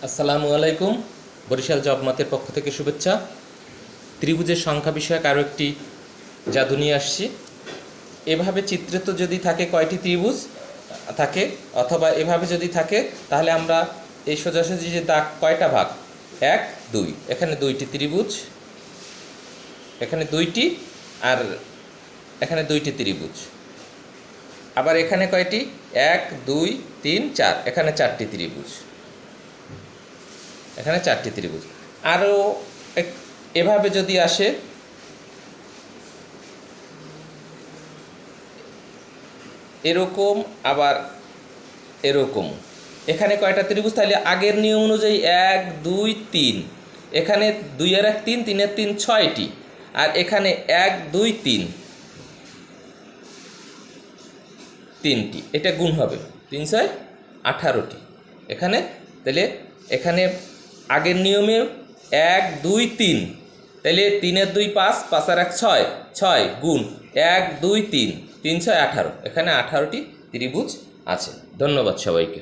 আসসালামু আলাইকুম। বরিশাল জবমতের পক্ষ থেকে শুভেচ্ছা। ত্রিভুজের সংখ্যা বিষয়ক আরও একটি জাদু নিয়ে আসছি। এভাবে চিত্রে তো যদি থাকে কয়টি ত্রিভুজ থাকে, অথবা এভাবে যদি থাকে, তাহলে আমরা এই সোজাসুজি যে দাগ কয়টা ভাগ, 1 2, এখানে 2টি ত্রিভুজ, এখানে 2টি, আর এখানে 2টি ত্রিভুজ। আবার এখানে কয়টি, 1 2 3 4, এখানে 4টি ত্রিভুজ, এখানে 4টি ত্রিভুজ। আরও এভাবে যদি আসে, এরকম, আবার এরকম, এখানে কয়টা ত্রিভুজ, তাহলে আগের নিয়ম অনুযায়ী 1 2 3, এখানে 2 এর 1 3, 3 এর 3 6টি, আর এখানে 1 2 3 3টি, এটা গুণ হবে 3 6 18টি এখানে। তাহলে এখানে আগের নিয়মে 1 2 3, তাহলে 3 এর 2 5, 5 আর 1 6, 6 গুণ 1 2 3, 3 6 18, এখানে 18টি ত্রিভুজ আছে। ধন্যবাদ সবাইকে।